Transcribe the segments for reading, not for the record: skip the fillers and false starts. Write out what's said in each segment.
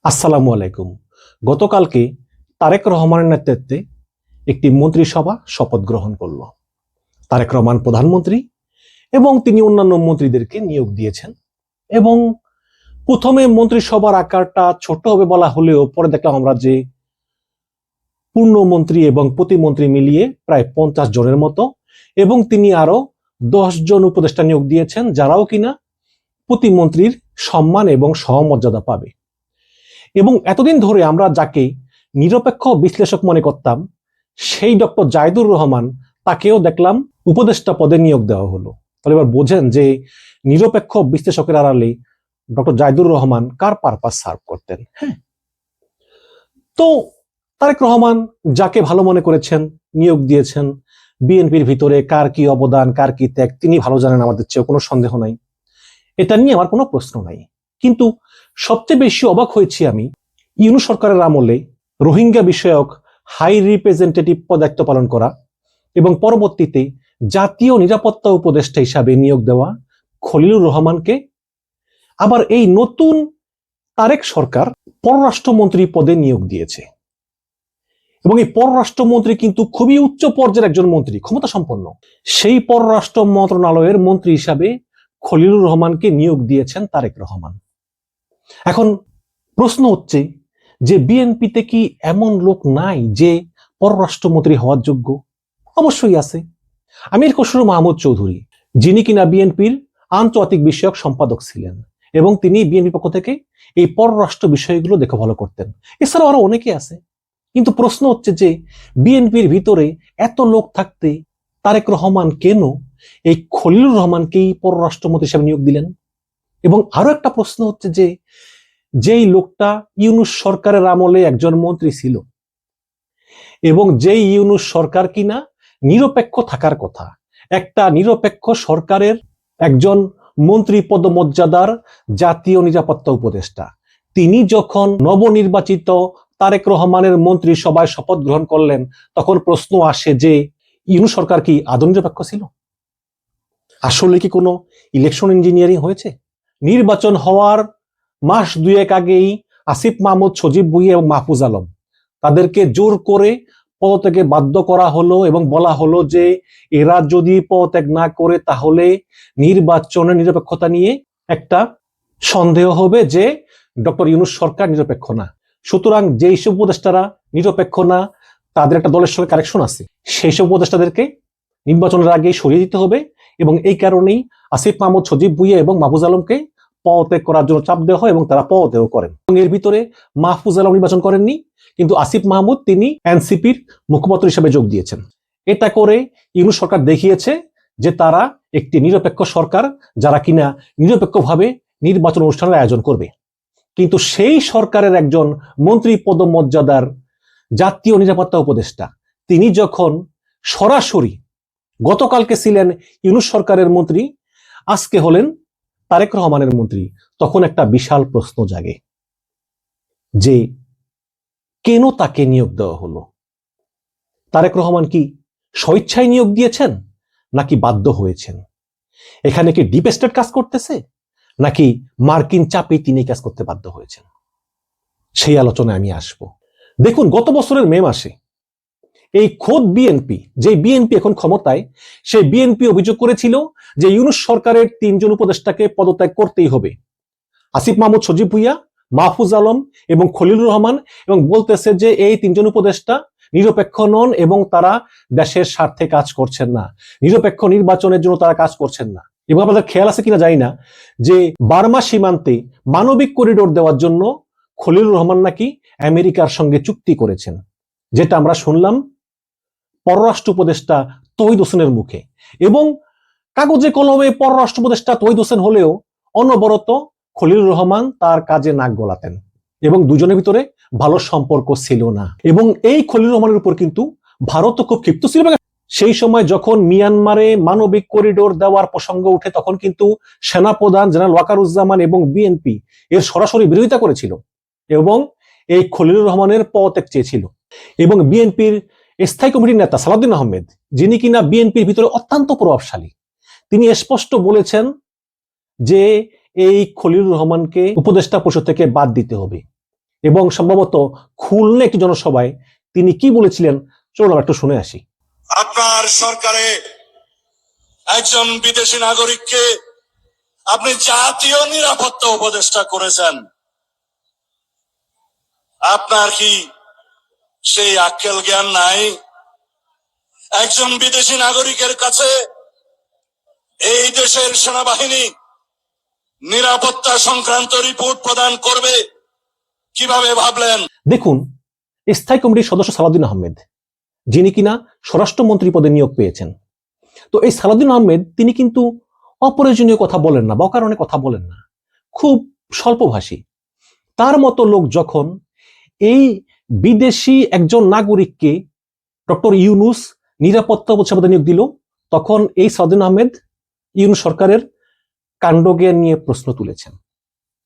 আসসালামু আলাইকুম। গতকালকে তারেক রহমানের নেতৃত্বে একটি মন্ত্রিসভা শপথ গ্রহণ করল। তারেক রহমান প্রধানমন্ত্রী এবং তিনি অন্যান্য মন্ত্রীদেরকে নিয়োগ দিয়েছেন এবং প্রথমে মন্ত্রিসভার আকারটা ছোট হবে বলা হলেও পরে দেখলাম আমরা যে পূর্ণমন্ত্রী এবং প্রতিমন্ত্রী মিলিয়ে প্রায় 50 জনের মতো এবং তিনি আরো 10 জন উপদেষ্টা নিয়োগ দিয়েছেন যারাও কিনা প্রতিমন্ত্রীর সম্মান এবং সহমর্যাদা পাবে। এবং এতদিন ধরে আমরা যাকে নিরপেক্ষ বিশ্লেষক মনে করতাম সেই ডক্টর জাহিদুর রহমান তাকেও দেখলাম উপদেষ্টা পদে নিয়োগ দেওয়া হলো। তাহলে এবার বোঝেন যে নিরপেক্ষ বিশ্লেষকের আড়ালে ডক্টর জাহিদুর রহমান কার পারপাস সার্ভ করতেন। তো তারেক রহমান যাকে ভালো মনে করেছেন নিয়োগ দিয়েছেন, বিএনপির ভিতরে কার কি অবদান কার কি ত্যাগ তিনি ভালো জানেন, আমাদের চেয়েও কোনো সন্দেহ নাই, এটা নিয়ে আমার কোনো প্রশ্ন নাই। কিন্তু সবচেয়ে বেশি অবাক হয়েছি আমি ইউনূস সরকারের আমলে রোহিঙ্গা বিষয়ক হাই রিপ্রেজেন্টেটিভ পদ দায়িত্ব পালন করা এবং পরবর্তীতে জাতীয় নিরাপত্তা উপদেষ্টা হিসাবে নিয়োগ দেওয়া খলিলুর রহমানকে। আবার এই নতুন তারেক সরকার পররাষ্ট্রমন্ত্রী পদে নিয়োগ দিয়েছে এবং এই পররাষ্ট্রমন্ত্রী কিন্তু খুবই উচ্চ পর্যায়ের একজন মন্ত্রী, ক্ষমতা সম্পন্ন। সেই পররাষ্ট্র মন্ত্রণালয়ের মন্ত্রী হিসাবে খলিলুর রহমানকে নিয়োগ দিয়েছেন তারেক রহমান। এখন প্রশ্ন হচ্ছে যে বিএনপিতে কি এমন লোক নাই যে পররাষ্ট্রমন্ত্রী হওয়ার যোগ্য? অবশ্যই আছে। আমির খসরু মাহমুদ চৌধুরী, যিনি কিনা বিএনপির আন্তর্জাতিক বিষয়ক সম্পাদক ছিলেন এবং তিনি বিএনপি পক্ষ থেকে এই পররাষ্ট্র বিষয়গুলো দেখে ভালো করতেন। এছাড়াও আরো অনেকে আছে। কিন্তু প্রশ্ন হচ্ছে যে বিএনপির ভিতরে এত লোক থাকতে তারেক রহমান কেন এই খলিলুর রহমানকেই পররাষ্ট্রমন্ত্রী হিসেবে নিয়োগ দিলেন? এবং আরো একটা প্রশ্ন হচ্ছে যে যেই লোকটা ইউনূস সরকারের আমলে একজন মন্ত্রী ছিল এবং যেই ইউনূস সরকার কিনা নিরপেক্ষ থাকার কথা, একটা নিরপেক্ষ সরকারের একজন মন্ত্রী পদমর্যাদার জাতীয় নিরাপত্তা উপদেষ্টা, তিনি যখন নবনির্বাচিত তারেক রহমানের মন্ত্রী সভায় শপথ গ্রহণ করলেন তখন প্রশ্ন আসে যে ইউনূস সরকার কি আদৌ নিরপেক্ষ ছিল? আসলে কি কোনো ইলেকশন ইঞ্জিনিয়ারিং হয়েছে? নির্বাচন হওয়ার মাস দুয়েক আগেই আসিফ মাহমুদ, সজীব ভুঁইয়া এবং মাহফুজ আলম তাদেরকে জোর করে পদত্যাগে বাধ্য করা হলো এবং বলা হলো যে এরা যদি পদত্যাগ না করে তাহলে নির্বাচনের নিরপেক্ষতা নিয়ে একটা সন্দেহ হবে যে ডক্টর ইউনূস সরকার নিরপেক্ষ না। সুতরাং যেই সব উপদেষ্টারা নিরপেক্ষ না তাদের একটা দলের সঙ্গে কানেকশন আছে, সেই সব উপদেষ্টাদেরকে নির্বাচনের আগে সরিয়ে দিতে হবে এবং এই কারণেই আসিফ মাহমুদ, সজীব ভুঁইয়া এবং মাহফুজ আলমকে পদত্যাগ করার জন্য চাপ দেওয়া হয় এবং তারা পদত্যাগ করেন। এর ভিতরে মাহফুজ আলম নির্বাচন করেননি, কিন্তু আসিফ মাহমুদ তিনি এনসিপির মুখপাত্র হিসেবে যোগ দিয়েছেন। এটা করে ইউনূস সরকার দেখিয়েছে যে তারা একটি নিরপেক্ষ সরকার যারা কিনা নিরপেক্ষভাবে নির্বাচন অনুষ্ঠানের আয়োজন করবে। কিন্তু সেই সরকারের একজন মন্ত্রী পদমর্যাদার জাতীয় নিরাপত্তা উপদেষ্টা তিনি যখন সরাসরি গতকালকে ছিলেন ইউনূস সরকারের মন্ত্রী, আজকে হলেন তারেক রহমানের মন্ত্রী, তখন একটা বিশাল প্রশ্ন জাগে যে কেন তাকে নিয়োগ দেওয়া হলো? তারেক রহমান কি স্বেচ্ছায় নিয়োগ দিয়েছেন নাকি বাধ্য হয়েছেন? এখানে কি ডিপ স্টেট কাজ করতেছে নাকি মার্কিন চাপে তিনি কাজ করতে বাধ্য হয়েছেন? সেই আলোচনায় আমি আসব। দেখুন, গত বছরের মে মাসে এই খোদ বিএনপি, যে বিএনপি এখন ক্ষমতায়, সেই বিএনপি অভিযোগ করেছিল যে ইউনূস সরকারের 3 জন উপদেষ্টাকে পদত্যাগ করতেই হবে, আসিফ মাহমুদ, সজীব ভুঁইয়া, মাহফুজ আলম এবং খলিলুর রহমান, এবং বলতেছে যে এই 3 জন উপদেষ্টা নিরপেক্ষ নন এবং তারা দেশের স্বার্থে কাজ করছেন না, নিরপেক্ষ নির্বাচনের জন্য তারা কাজ করছেন না। এবং আপনাদের খেয়াল আছে কিনা জানি না যে বার্মা সীমান্তে মানবিক করিডোর দেওয়ার জন্য খলিলুর রহমান নাকি আমেরিকার সঙ্গে চুক্তি করেছেন, যেটা আমরা শুনলাম পররাষ্ট্র উপদেষ্টা তৌহিদ হোসেনের মুখে। এবং কাগজে কলমে পররাষ্ট্র উপদেষ্টা তৌহিদ হোসেন হলেও অনবরত খলিলুর রহমান তার কাজে নাক গলাতেন এবং দুজনের ভিতরে ভালো সম্পর্ক ছিল না। এবং এই খলিলুর রহমানের উপর কিন্তু ভারতও খুব ক্ষিপ্ত ছিল। সেই সময় যখন মিয়ানমারে মানবিক করিডোর দেওয়ার প্রসঙ্গ উঠে তখন কিন্তু সেনাপ্রধান জেনারেল ওয়াকারুজ্জামান এবং বিএনপি এর সরাসরি বিরোধিতা করেছিল এবং এই খলিলুর রহমানের পদত্যাগ চেয়েছিল। এবং বিএনপির স্থায়ী কমিটির নেতা সালাউদ্দিন আহমেদ, যিনি কিনা বিএনপির ভিতরে অত্যন্ত প্রভাবশালী, তিনি স্পষ্ট বলেছেন যে এই খলিলুর রহমানকে উপদেষ্টা পরিষদ থেকে বাদ দিতে হবে এবং সম্ভবত খুলনা একটি জনসভায় তিনি কি বলেছিলেন চলুন আমরা একটু শুনে আসি। আপনার সরকারে একজন বিদেশি নাগরিককে আপনি জাতীয় নিরাপত্তা উপদেষ্টা করেছেন। আপনার কি সেই আক্কেল জ্ঞান নাই? একজন বিদেশি নাগরিকের কাছে এই দেশের সেনাবাহিনী নিরাপত্তা সংক্রান্ত রিপোর্ট প্রদান করবে কিভাবে ভাবলেন? দেখুন, স্থায়ী কমিটির সদস্য সালাউদ্দিন আহমেদ, যিনি কিনা স্বরাষ্ট্রমন্ত্রী পদে নিয়োগ পেয়েছেন, তো এই সালাউদ্দিন আহমেদ তিনি কিন্তু অপ্রয়োজনীয় কথা বলেন না বা অকারণে কথা বলেন না, খুব স্বল্পভাষী। তার মতো লোক যখন এই বিদেশি একজন নাগরিককে ডক্টর ইউনূস নিরাপত্তা উপদেষ্টা নিয়োগ দিল, তখন এই সালাউদ্দিন আহমেদ ইউনূস সরকারের কাণ্ডজ্ঞান নিয়ে প্রশ্ন তুলেছেন।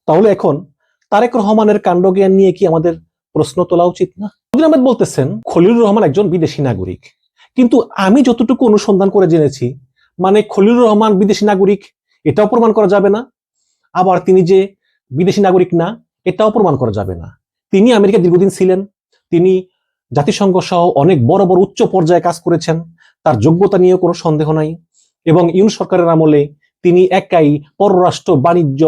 তাহলে এখন তারেক রহমানের কাণ্ডজ্ঞান নিয়ে কি আমাদের প্রশ্ন তোলা উচিত না? সালাউদ্দিন আহমেদ বলতেছেন খলিলুর রহমান একজন বিদেশি নাগরিক, কিন্তু আমি যতটুকু অনুসন্ধান করে জেনেছি মানে খলিলুর রহমান বিদেশি নাগরিক এটাও প্রমাণ করা যাবে না, আবার তিনি যে বিদেশি নাগরিক না এটাও প্রমাণ করা যাবে না। তিনি আমেরিকা দীর্ঘদিন ছিলেন, তিনি জাতিসংঘ সহ অনেক বড় বড় উচ্চ পর্যায়ে কাজ করেছেন, তার যোগ্যতা নিয়েও কোনো সন্দেহ নাই। এবং ইউনূস সরকারের আমলে তিনি একাই পররাষ্ট্র বাণিজ্য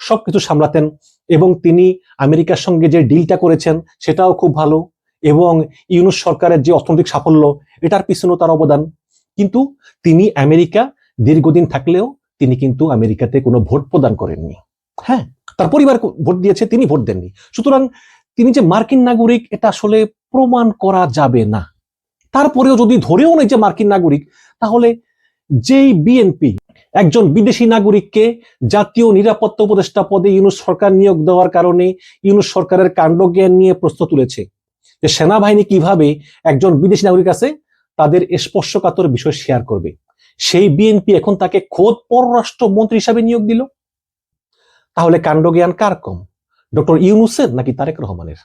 সবকিছু সামলাতেন এবং তিনি আমেরিকার সঙ্গে যে ডিলটা করেছেন সেটাও খুব ভালো, এবং ইউনূস সরকারের যে অর্থনৈতিক সাফল্য এটার পিছনেও তার অবদান। কিন্তু তিনি আমেরিকা দীর্ঘদিন থাকলেও তিনি কিন্তু আমেরিকাতে কোনো ভোট প্রদান করেননি। হ্যাঁ, তার পরিবার ভোট দিয়েছে, তিনি ভোট দেননি। সুতরাং তিনি যে মার্কিন নাগরিক এটা আসলে প্রমাণ করা যাবে না। তারপরেও যদি ধরেও নেই যে মার্কিন নাগরিক, তাহলে যেই বিএনপি একজন বিদেশি নাগরিককে জাতীয় নিরাপত্তা উপদেষ্টা পদে ইউনূস সরকার নিয়োগ দেওয়ার কারণে ইউনূস সরকারের কাণ্ডজ্ঞান নিয়ে প্রশ্ন তুলেছে যে সেনাবাহিনী কিভাবে একজন বিদেশি নাগরিক আছে তাদের স্পর্শকাতর বিষয় শেয়ার করবে, সেই বিএনপি এখন তাকে খোদ পররাষ্ট্র মন্ত্রী হিসাবে নিয়োগ দিল। তাহলে কাণ্ডজ্ঞান কার কম, ডক্টর ইউনূসের নাকি তারেক রহমানের?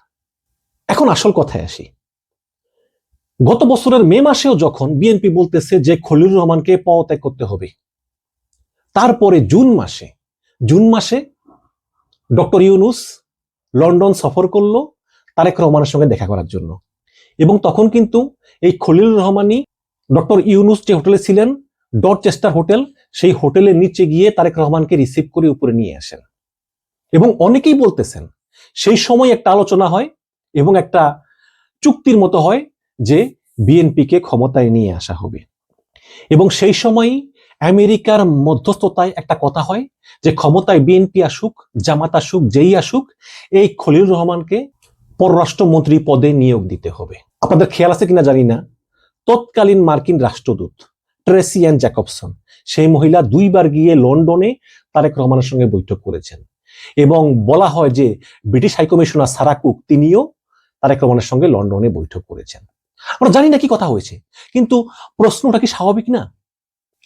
এখন আসল কথায় আসি। গত বছরের মে মাসেও যখন বিএনপি বলতেছে যে খলিলুর রহমানকে পদত্যাগ করতে হবে, তারপরে জুন মাসে ডক্টর ইউনূস লন্ডন সফর করলো তারেক রহমানের সঙ্গে দেখা করার জন্য, এবং তখন কিন্তু এই খলিলুর রহমানই ডক্টর ইউনূস যে হোটেলে ছিলেন ডরচেস্টার হোটেল, সেই হোটেলের নিচে গিয়ে তারেক রহমানকে রিসিভ করে উপরে নিয়ে আসেন। এবং অনেকেই বলতেছেন সেই সময় একটা আলোচনা হয় এবং একটা চুক্তির মতো হয় যে বিএনপিকে ক্ষমতায় নিয়ে আসা হবে, এবং সেই সময় আমেরিকার মধ্যস্থতায় একটা কথা হয় যে ক্ষমতায় বিএনপি আসুক জামাত আসুক যেই আসুক এই খলিলুর রহমানকে পররাষ্ট্রমন্ত্রী পদে নিয়োগ দিতে হবে। আপনাদের খেয়াল আছে কিনা জানি না, তৎকালীন মার্কিন রাষ্ট্রদূত ট্রেসি অ্যান জ্যাকবসন, সেই মহিলা 2 বার গিয়ে লন্ডনে তারেক রহমানের সঙ্গে বৈঠক করেছেন, এবং বলা হয় যে ব্রিটিশ হাইকমিশনার সারা কুক তিনিও তারেক রহমানের সঙ্গে লন্ডনে বৈঠক করেছেন। আমরা জানি না কি কথা হয়েছে, কিন্তু প্রশ্নটা কি স্বাভাবিক না?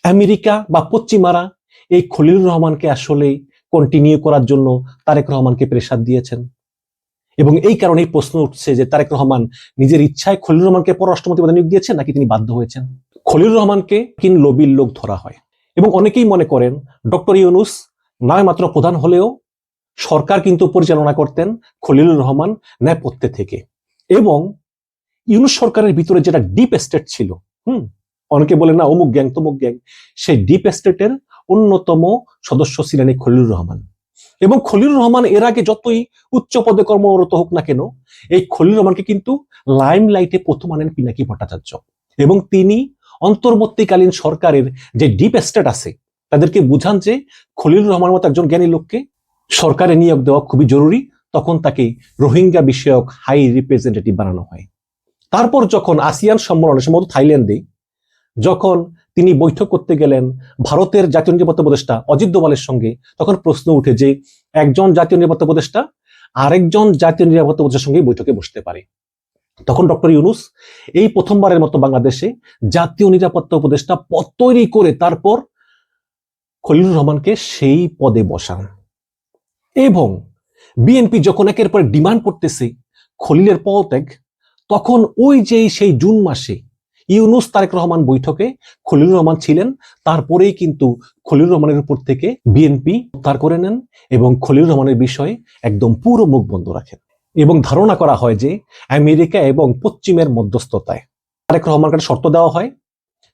আমেরিকা বা পশ্চিমারা এই খলিলুর রহমানকে আসলে কন্টিনিউ করার জন্য তারেক রহমানকে প্রেসার দিয়েছেন, এবং এই কারণেই প্রশ্ন উঠছে যে তারেক রহমান নিজের ইচ্ছায় খলিলুর রহমানকে পররাষ্ট্রমন্ত্রী পদে নিয়োগ দিয়েছেন নাকি তিনি বাধ্য হয়েছেন। খলিলুর রহমানকে কিন লবির লোক ধরা হয়, এবং অনেকেই মনে করেন ডক্টর ইউনূস নামে মাত্র প্রধান হলেও সরকার কিন্তু পরিচালনা করতেন খলিলুর রহমান নেপথ্যে থেকে, এবং ইউনূস সরকারের ভিতরে যেটা ডিপ স্টেট ছিল, অনেকে বলে না অমুক গ্যাং তমুক গ্যাং, সেই ডিপ স্টেটের অন্যতম সদস্য ছিলেন এই খলিলুর রহমান। এবং খলিলুর রহমান এর আগে যতই উচ্চ পদে কর্মরত হোক না কেন, এই খলিলুর রহমানকে কিন্তু লাইম লাইটে প্রথম আনেন পিনাকি ভট্টাচার্য, এবং তিনি অন্তর্বর্তীকালীন সরকারের যে ডিপ স্টেট আছে তাদেরকে বুঝান যে খলিলুর রহমানের মতো একজন জ্ঞানী লোককে সরকারে নিয়োগ দেওয়া খুবই জরুরি। তখন তাকে রোহিঙ্গা বিষয়ক হাই রিপ্রেজেন্টেটিভ বানানো হয়। তারপর যখন আসিয়ান সম্মেলনে সম্ভবত থাইল্যান্ডে যখন তিনি বৈঠক করতে গেলেন ভারতের জাতীয় নিরাপত্তা উপদেষ্টা অজিত দোভালের সঙ্গে, তখন প্রশ্ন উঠে যে একজন জাতীয় নিরাপত্তা উপদেষ্টা আরেকজন জাতীয় নিরাপত্তা উপদেষ্টার সঙ্গে বৈঠকে বসতে পারে। তখন ডক্টর ইউনূস এই প্রথমবারের মতো বাংলাদেশে জাতীয় নিরাপত্তা উপদেষ্টা পদ তৈরি করে তারপর খলিলুর রহমানকে সেই পদে বসান। এবং বিএনপি যখন একের পর ডিমান্ড করতেছে খলিলের পদত্যাগ, তখন ওই যে সেই জুন মাসে ইউনূস তারেক রহমান বৈঠকে খলিলুর রহমান ছিলেন, তারপরেই কিন্তু খলিলুর রহমানের উপর থেকে বিএনপি উদ্ধার করে নেন এবং খলিলুর রহমানের বিষয়ে একদম পুরো মুখ বন্ধ রাখেন। এবং ধারণা করা হয় যে আমেরিকা এবং পশ্চিমের মধ্যস্থতায় তারেক রহমানকে শর্ত দেওয়া হয়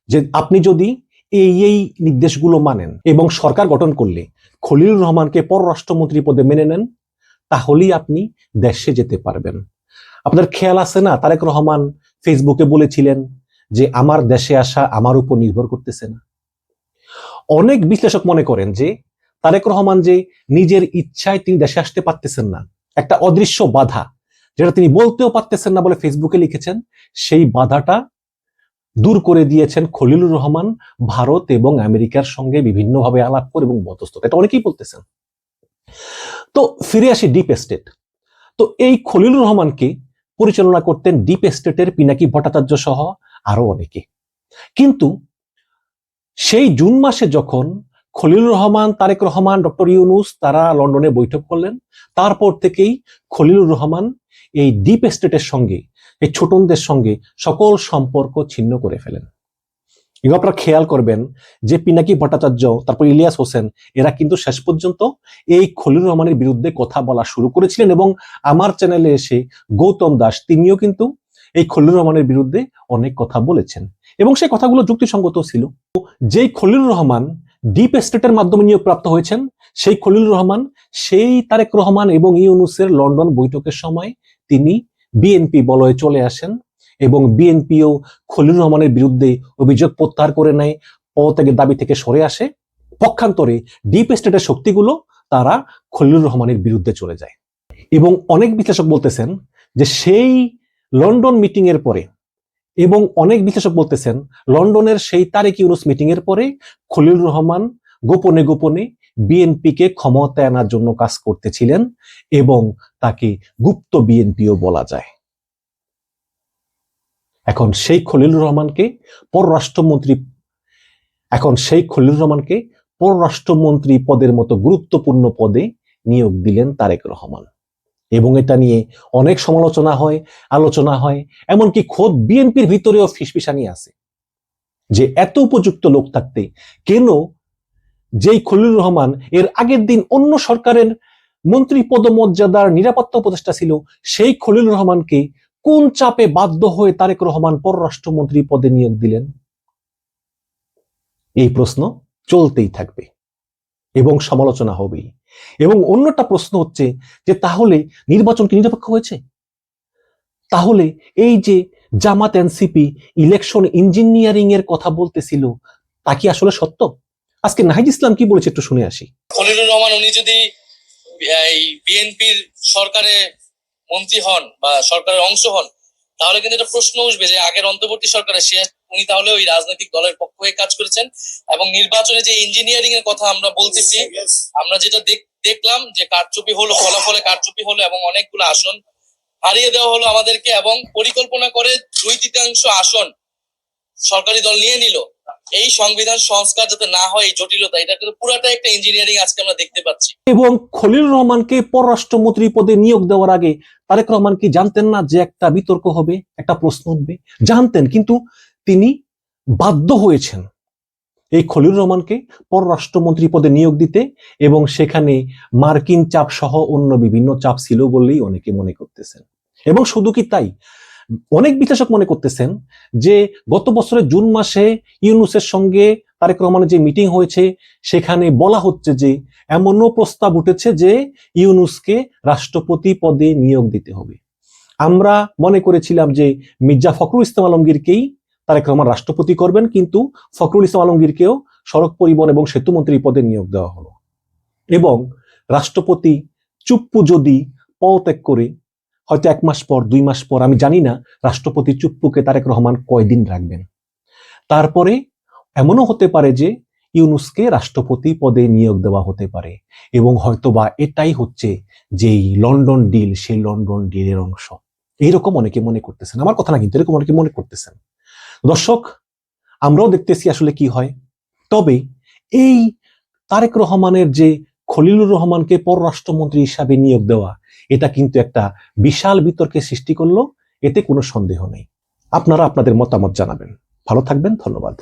যে আপনি যদি এই নির্দেশগুলো মানেন এবং সরকার গঠন করলে খলিলুর রহমানকে পররাষ্ট্রমন্ত্রী পদে মেনে নেন, তাহলেই আপনি দেশে যেতে পারবেন। আপনাদের খেয়াল আছে না, তারেক রহমান ফেসবুকে বলেছিলেন যে আমার দেশে আসা আমার উপর নির্ভর করতেছে না। অনেক বিশ্লেষক মনে করেন যে তারেক রহমান যে নিজের ইচ্ছায় তিনি দেশে আসতে পারতেছেন না, একটা অদৃশ্য বাধা যেটা তিনি বলতেও পারতেছেন না বলে ফেসবুকে লিখেছেন, সেই বাধাটা দূর করে দিয়েছেন খলিলুর রহমান ভারত এবং আমেরিকার সঙ্গে বিভিন্নভাবে আলাপ করে এবং মধ্যস্থতা। এটা অনেকেই বলতেছেন। তো ফিরে আসি ডিপ স্টেট। তো এই খলিলুর রহমানকে পরিচালনা করতেন ডিপ স্টেটের পিনাকি ভট্টাচার্য সহ আরো অনেকে। কিন্তু সেই জুন মাসে যখন খলিলুর রহমান, তারেক রহমান, ডক্টর ইউনূস তারা লন্ডনে বৈঠক করলেন, তারপর থেকেই খলিলুর রহমান এই ডিপ স্টেটের সঙ্গে, এই ছোটনদের সঙ্গে সকল সম্পর্ক ছিন্ন করে ফেলেন। এবং আপনারা খেয়াল করবেন যে পিনাকি ভট্টাচার্য, তারপর ইলিয়াস হোসেন, এরা কিন্তু শেষ পর্যন্ত এই খলিলুর রহমানের বিরুদ্ধে কথা বলা শুরু করেছিলেন এবং আমার চ্যানেলে এসে গৌতম দাস তিনিও কিন্তু এই খলিলুর রহমানের বিরুদ্ধে অনেক কথা বলেছেন এবং সেই কথাগুলো যুক্তিসঙ্গত ছিল। যেই খলিলুর রহমান ডিপ স্টেটের মাধ্যমে নিয়োগপ্রাপ্ত হয়েছেন, সেই খলিলুর রহমান সেই তারেক রহমান এবং ইউনূসের লন্ডন বৈঠকের সময় তিনি বিএনপি বলয়ে চলে আসেন এবং বিএনপিও খলিলুর রহমানের বিরুদ্ধে অভিযোগ প্রত্যাহার করে নেয়, পদত্যাগের দাবি থেকে সরে আসে। পক্ষান্তরে ডিপ স্টেটের শক্তিগুলো তারা খলিলুর রহমানের বিরুদ্ধে চলে যায় এবং অনেক বিশ্লেষক বলতেছেন যে সেই লন্ডন মিটিং এর পরে, এবং অনেক বিশ্লেষক বলতেছেন লন্ডনের সেই তারেক ইউনূস মিটিং এর পরে খলিলুর রহমান গোপনে গোপনে বিএনপিকে ক্ষমতায় আনার জন্য কাজ করতেছিলেন এবং তাকে গুপ্ত বিএনপিও বলা যায়। এখন সেই খলিলুর রহমানকে পররাষ্ট্রমন্ত্রী পদের মতো গুরুত্বপূর্ণ পদে নিয়োগ দিলেন তারেক রহমান এবং এটা নিয়ে অনেক সমালোচনা হয়, আলোচনা হয়, এমনকি খোদ বিএনপির ভিতরেও ফিসফিসানি আছে যে এত উপযুক্ত লোক থাকতে কেন যেই খলিলুর রহমান এর আগের দিন অন্য সরকারের মন্ত্রী পদমর্যাদার নিরাপত্তা উপদেষ্টা ছিল, সেই খলিলুর রহমানকে কোন চাপে বাধ্য হয়ে তারেক রহমান পররাষ্ট্রমন্ত্রী পদে নিয়োগ দিলেন? এই প্রশ্ন চলতেই থাকবে এবং সমালোচনা হবেই। এবং অন্যটা প্রশ্ন হচ্ছে যে তাহলে নির্বাচন কি নিরপেক্ষ হয়েছে? তাহলে এই যে জামাত এনসিপি ইলেকশন ইঞ্জিনিয়ারিং এর কথা বলতেছিল, তা কি আসলে সত্য? আজকে নাহিদ ইসলাম কি বলেছে একটু শুনে আসি। খলিলুর রহমান উনি যদি এই বিএনপির সরকারে মন্ত্রী হন বা সরকারের অংশ হন, তাহলে কিন্তু একটা প্রশ্ন উঠবে যে আগের অন্তর্বর্তী সরকারে উনি তাহলে ওই রাজনৈতিক দলের পক্ষ হয়ে কাজ করেছেন এবং নির্বাচনে যে ইঞ্জিনিয়ারিং এর কথা আমরা বলতেছি, আমরা যেটা দেখলাম যে কারচুপি হলো, ফলাফলে কারচুপি হলো এবং অনেকগুলো আসন হারিয়ে দেওয়া হলো আমাদেরকে এবং পরিকল্পনা করে 2/3 আসন সরকারি দল নিয়ে নিল। এই সংবিধান সংস্কার যাতে না হয়, এই জটিলতা, এটা কিন্তু পুরাটা একটা ইঞ্জিনিয়ারিং আজকে আমরা দেখতে পাচ্ছি। এবং খলিলুর রহমানকে পররাষ্ট্রমন্ত্রী পদে নিয়োগ দেওয়ার আগে তারেক রহমান কি জানতেন না যে একটা বিতর্ক হবে, একটা প্রশ্ন উঠবে? জানতেন, কিন্তু তিনি বাধ্য হয়েছেন এই খলিলুর রহমানকে পররাষ্ট্রমন্ত্রী পদে নিয়োগ দিতে এবং সেখানে মার্কিন চাপ সহ অন্য বিভিন্ন চাপ ছিল বলেই অনেকে মনে করতেছেন। এবং শুধু কি তাই, অনেক বিশ্লেষক মনে করতেছেন যে গত বছরের জুন মাসে ইউনূসের সঙ্গে তারেক রহমানের যে মিটিং হয়েছে সেখানে বলা হচ্ছে যে এমনও প্রস্তাব উঠেছে যে ইউনূসকে রাষ্ট্রপতি পদে নিয়োগ দিতে হবে। আমরা মনে করেছিলাম যে মির্জা ফখরুল ইসলাম আলমগীরকেই তারেক রহমান রাষ্ট্রপতি করবেন, কিন্তু ফখরুল ইসলাম আলমগীরকেও সড়ক পরিবহন এবং সেতুমন্ত্রী পদে নিয়োগ দেওয়া হলো এবং রাষ্ট্রপতি চুপ্পু যদি পদত্যাগ করে হয়তো 1 মাস পর 2 মাস পর, আমি জানি না রাষ্ট্রপতি চুপ্পুকে তারেক রহমান কয়দিন রাখবেন, তারপরে এমনও হতে পারে যে ইউনূসকে রাষ্ট্রপতি পদে নিয়োগ দেওয়া হতে পারে এবং হয়তোবা এটাই হচ্ছে যেই লন্ডন ডিল, সেই লন্ডন ডিলের অংশ। এইরকম অনেকে মনে করতেছেন, আমার কথা না কিন্তু, এরকম অনেকে মনে করতেছেন। দর্শক, আমরাও দেখতেছি আসলে কি হয়। তবে এই তারেক রহমানের যে খলিলুর রহমানকে পররাষ্ট্রমন্ত্রী হিসাবে নিয়োগ দেওয়া, এটা কিন্তু একটা বিশাল বিতর্কের সৃষ্টি করলো, এতে কোনো সন্দেহ নেই। আপনারা আপনাদের মতামত জানাবেন। ভালো থাকবেন, ধন্যবাদ।